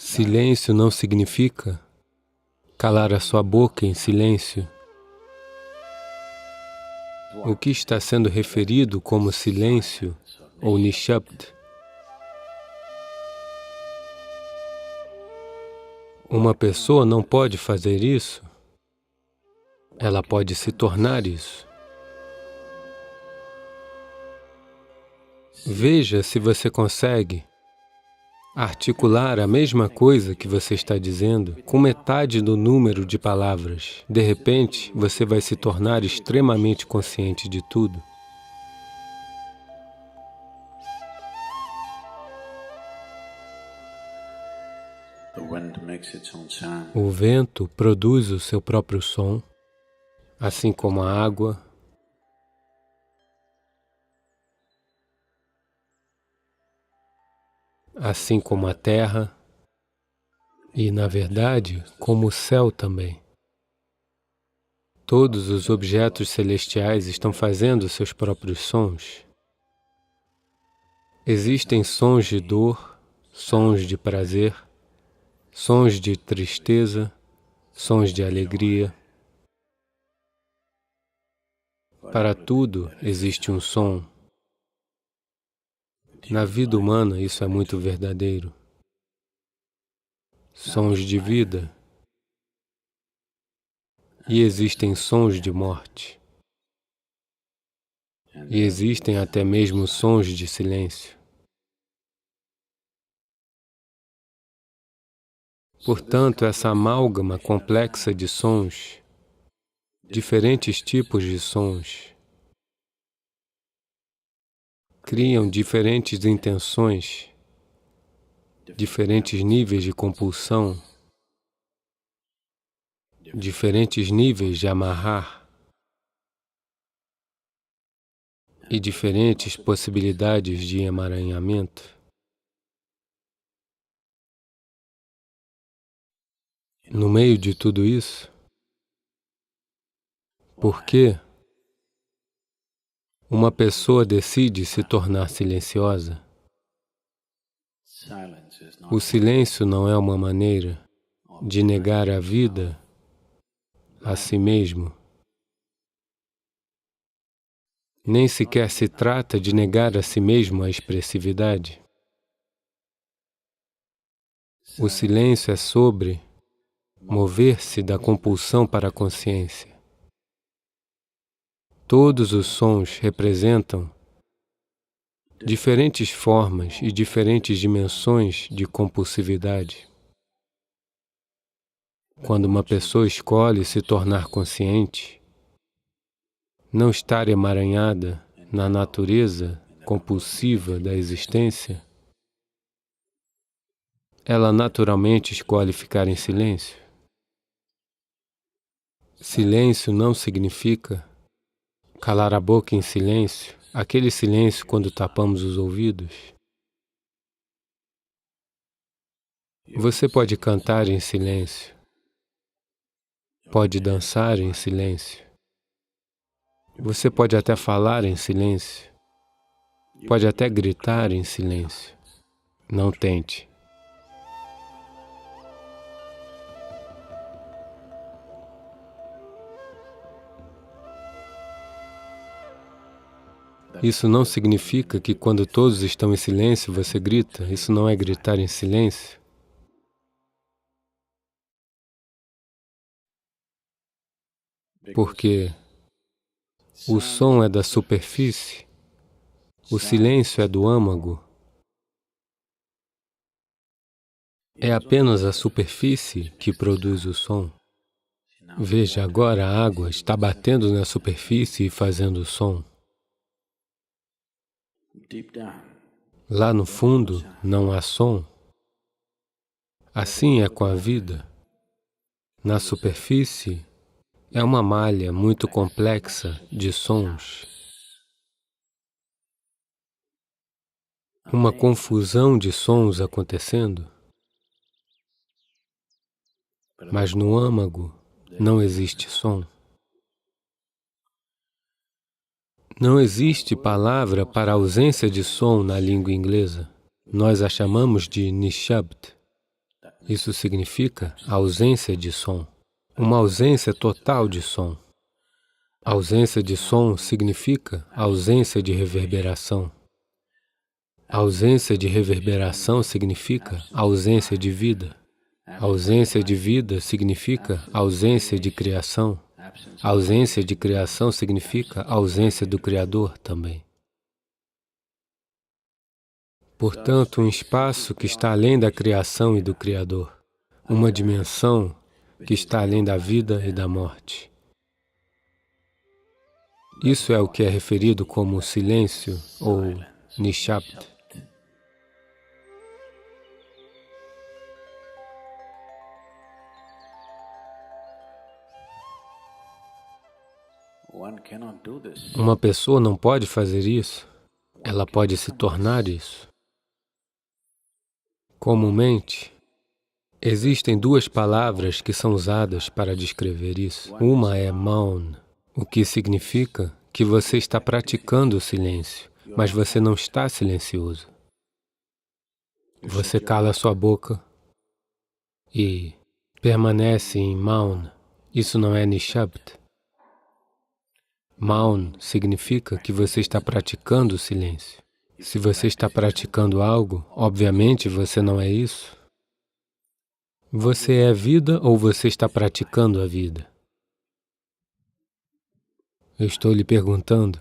Silêncio não significa calar a sua boca em silêncio. O que está sendo referido como silêncio ou nishabd? Uma pessoa não pode fazer isso, ela pode se tornar isso. Veja se você consegue articular a mesma coisa que você está dizendo com metade do número de palavras. De repente, você vai se tornar extremamente consciente de tudo. O vento produz o seu próprio som, assim como a água. Assim como a terra e, na verdade, como o céu também. Todos os objetos celestiais estão fazendo seus próprios sons. Existem sons de dor, sons de prazer, sons de tristeza, sons de alegria. Para tudo existe um som. Na vida humana, isso é muito verdadeiro. Sons de vida. E existem sons de morte. E existem até mesmo sons de silêncio. Portanto, essa amálgama complexa de sons, diferentes tipos de sons, criam diferentes intenções, diferentes níveis de compulsão, diferentes níveis de amarrar e diferentes possibilidades de emaranhamento. No meio de tudo isso, por que uma pessoa decide se tornar silenciosa? O silêncio não é uma maneira de negar a vida a si mesmo. Nem sequer se trata de negar a si mesmo a expressividade. O silêncio é sobre mover-se da compulsão para a consciência. Todos os sons representam diferentes formas e diferentes dimensões de compulsividade. Quando uma pessoa escolhe se tornar consciente, não estar emaranhada na natureza compulsiva da existência, ela naturalmente escolhe ficar em silêncio. Silêncio não significa calar a boca em silêncio, aquele silêncio quando tapamos os ouvidos. Você pode cantar em silêncio, pode dançar em silêncio, você pode até falar em silêncio, pode até gritar em silêncio. Não tente. Isso não significa que quando todos estão em silêncio, você grita. Isso não é gritar em silêncio. Porque o som é da superfície, o silêncio é do âmago. É apenas a superfície que produz o som. Veja, agora a água está batendo na superfície e fazendo som. Lá no fundo não há som. Assim é com a vida. Na superfície é uma malha muito complexa de sons. Uma confusão de sons acontecendo. Mas no âmago não existe som. Não existe palavra para ausência de som na língua inglesa. Nós a chamamos de nishabd. Isso significa ausência de som, uma ausência total de som. Ausência de som significa ausência de reverberação. Ausência de reverberação significa ausência de vida. Ausência de vida significa ausência de criação. Ausência de criação significa ausência do Criador também. Portanto, um espaço que está além da criação e do Criador. Uma dimensão que está além da vida e da morte. Isso é o que é referido como silêncio ou Nishabd. Uma pessoa não pode fazer isso, ela pode se tornar isso. Comumente, existem duas palavras que são usadas para descrever isso. Uma é Maun, o que significa que você está praticando o silêncio, mas você não está silencioso. Você cala sua boca e permanece em Maun. Isso não é Nishabd. Maun significa que você está praticando o silêncio. Se você está praticando algo, obviamente você não é isso. Você é vida ou você está praticando a vida? Eu estou lhe perguntando.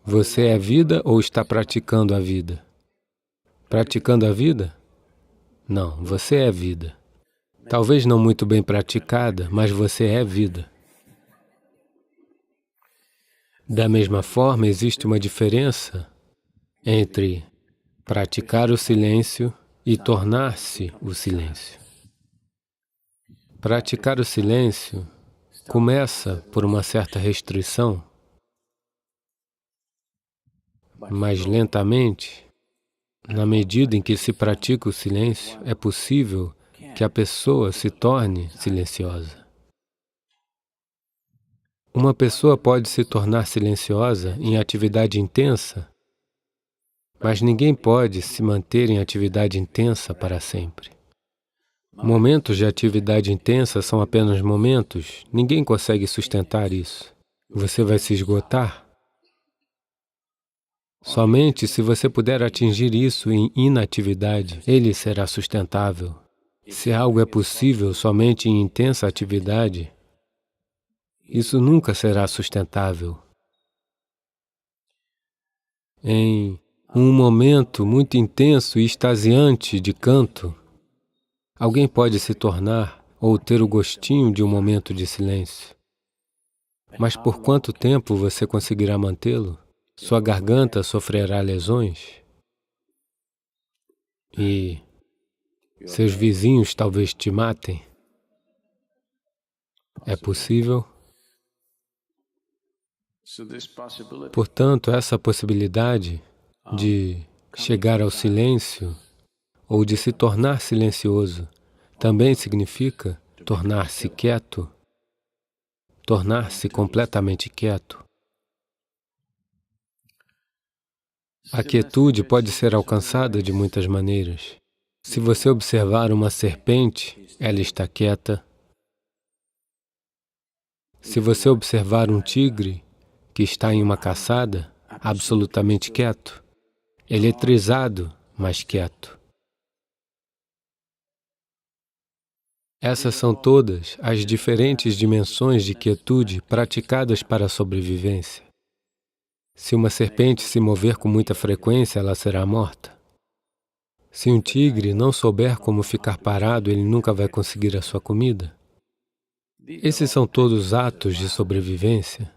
Você é vida ou está praticando a vida? Praticando a vida? Não, você é vida. Talvez não muito bem praticada, mas você é vida. Da mesma forma, existe uma diferença entre praticar o silêncio e tornar-se o silêncio. Praticar o silêncio começa por uma certa restrição, mas lentamente, na medida em que se pratica o silêncio, é possível que a pessoa se torne silenciosa. Uma pessoa pode se tornar silenciosa em atividade intensa, mas ninguém pode se manter em atividade intensa para sempre. Momentos de atividade intensa são apenas momentos, ninguém consegue sustentar isso. Você vai se esgotar. Somente se você puder atingir isso em inatividade, ele será sustentável. Se algo é possível somente em intensa atividade, isso nunca será sustentável. Em um momento muito intenso e extasiante de canto, alguém pode se tornar ou ter o gostinho de um momento de silêncio. Mas por quanto tempo você conseguirá mantê-lo? Sua garganta sofrerá lesões e seus vizinhos talvez te matem. É possível? Portanto, essa possibilidade de chegar ao silêncio ou de se tornar silencioso também significa tornar-se quieto, tornar-se completamente quieto. A quietude pode ser alcançada de muitas maneiras. Se você observar uma serpente, ela está quieta. Se você observar um tigre que está em uma caçada, absolutamente quieto, eletrizado, mas quieto. Essas são todas as diferentes dimensões de quietude praticadas para a sobrevivência. Se uma serpente se mover com muita frequência, ela será morta. Se um tigre não souber como ficar parado, ele nunca vai conseguir a sua comida. Esses são todos atos de sobrevivência.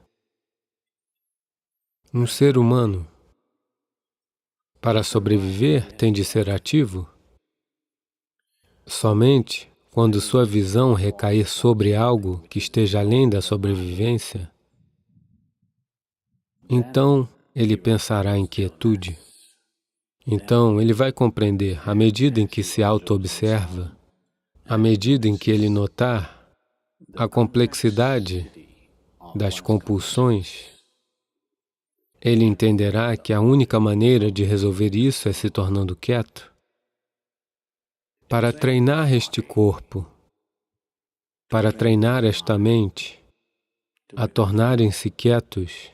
Um ser humano, para sobreviver, tem de ser ativo. Somente quando sua visão recair sobre algo que esteja além da sobrevivência, então ele pensará em quietude. Então ele vai compreender, à medida em que se auto-observa, à medida em que ele notar a complexidade das compulsões, ele entenderá que a única maneira de resolver isso é se tornando quieto. Para treinar este corpo, para treinar esta mente, a tornarem-se quietos,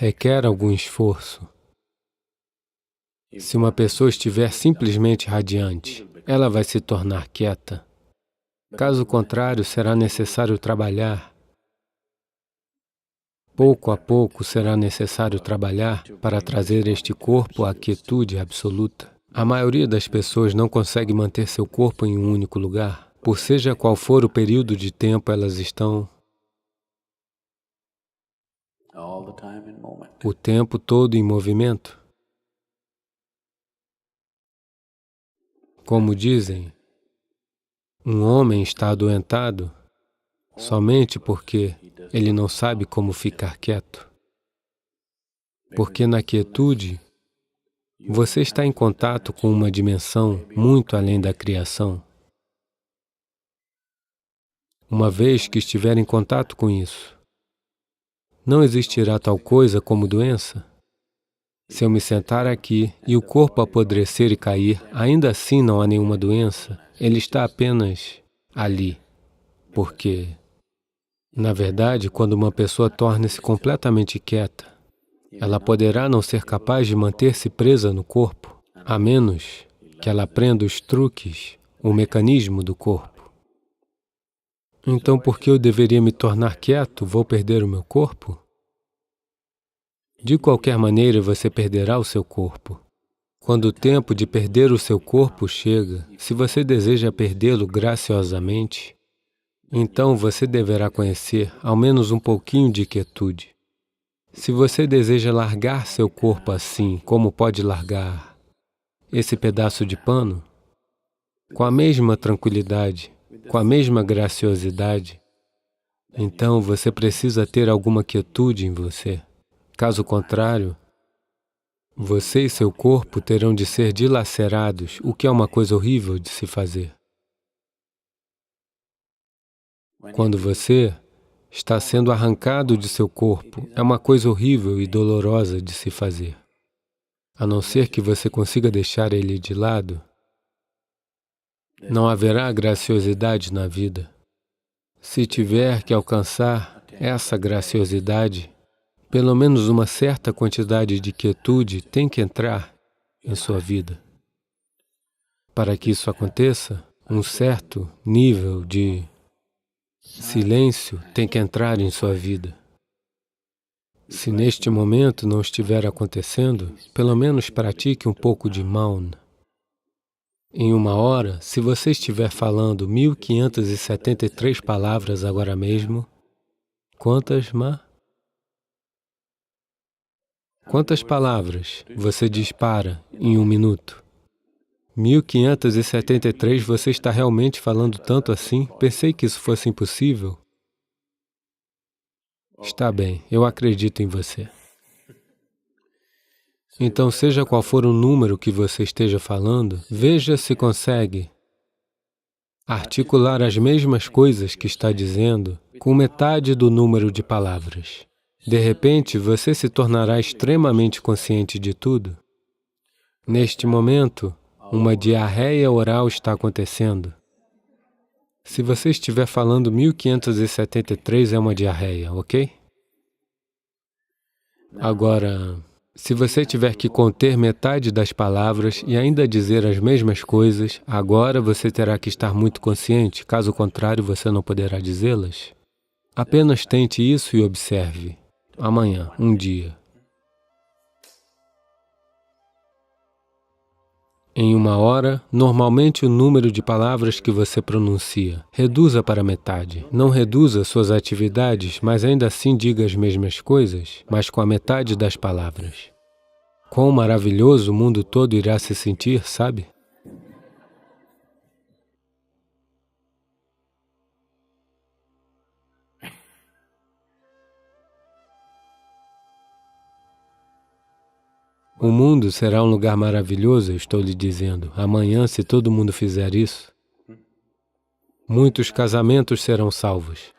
requer algum esforço. Se uma pessoa estiver simplesmente radiante, ela vai se tornar quieta. Caso contrário, será necessário trabalhar. Pouco a pouco será necessário trabalhar para trazer este corpo à quietude absoluta. A maioria das pessoas não consegue manter seu corpo em um único lugar, por seja qual for o período de tempo elas estão, o tempo todo em movimento. Como dizem, um homem está adoentado somente porque ele não sabe como ficar quieto. Porque na quietude, você está em contato com uma dimensão muito além da criação. Uma vez que estiver em contato com isso, não existirá tal coisa como doença. Se eu me sentar aqui e o corpo apodrecer e cair, ainda assim não há nenhuma doença. Ele está apenas ali. Porque, na verdade, quando uma pessoa torna-se completamente quieta, ela poderá não ser capaz de manter-se presa no corpo, a menos que ela aprenda os truques, o mecanismo do corpo. Então, por que eu deveria me tornar quieto? Vou perder o meu corpo? De qualquer maneira, você perderá o seu corpo. Quando o tempo de perder o seu corpo chega, se você deseja perdê-lo graciosamente, então você deverá conhecer ao menos um pouquinho de quietude. Se você deseja largar seu corpo assim, como pode largar esse pedaço de pano, com a mesma tranquilidade, com a mesma graciosidade, então você precisa ter alguma quietude em você. Caso contrário, você e seu corpo terão de ser dilacerados, o que é uma coisa horrível de se fazer. Quando você está sendo arrancado de seu corpo, é uma coisa horrível e dolorosa de se fazer. A não ser que você consiga deixar ele de lado, não haverá graciosidade na vida. Se tiver que alcançar essa graciosidade, pelo menos uma certa quantidade de quietude tem que entrar em sua vida. Para que isso aconteça, um certo nível de silêncio tem que entrar em sua vida. Se neste momento não estiver acontecendo, pelo menos pratique um pouco de Maun. Em uma hora, se você estiver falando 1573 palavras agora mesmo, quantas, Ma? Quantas palavras você dispara em um minuto? 1573, você está realmente falando tanto assim? Pensei que isso fosse impossível. Está bem, eu acredito em você. Então, seja qual for o número que você esteja falando, veja se consegue articular as mesmas coisas que está dizendo com metade do número de palavras. De repente, você se tornará extremamente consciente de tudo. Neste momento, uma diarreia oral está acontecendo. Se você estiver falando 1573, é uma diarreia, ok? Agora, se você tiver que conter metade das palavras e ainda dizer as mesmas coisas, agora você terá que estar muito consciente, caso contrário, você não poderá dizê-las. Apenas tente isso e observe. Amanhã, um dia. Em uma hora, normalmente o número de palavras que você pronuncia, reduza para metade. Não reduza suas atividades, mas ainda assim diga as mesmas coisas, mas com a metade das palavras. Quão maravilhoso o mundo todo irá se sentir, sabe? O mundo será um lugar maravilhoso, eu estou lhe dizendo. Amanhã, se todo mundo fizer isso, muitos casamentos serão salvos.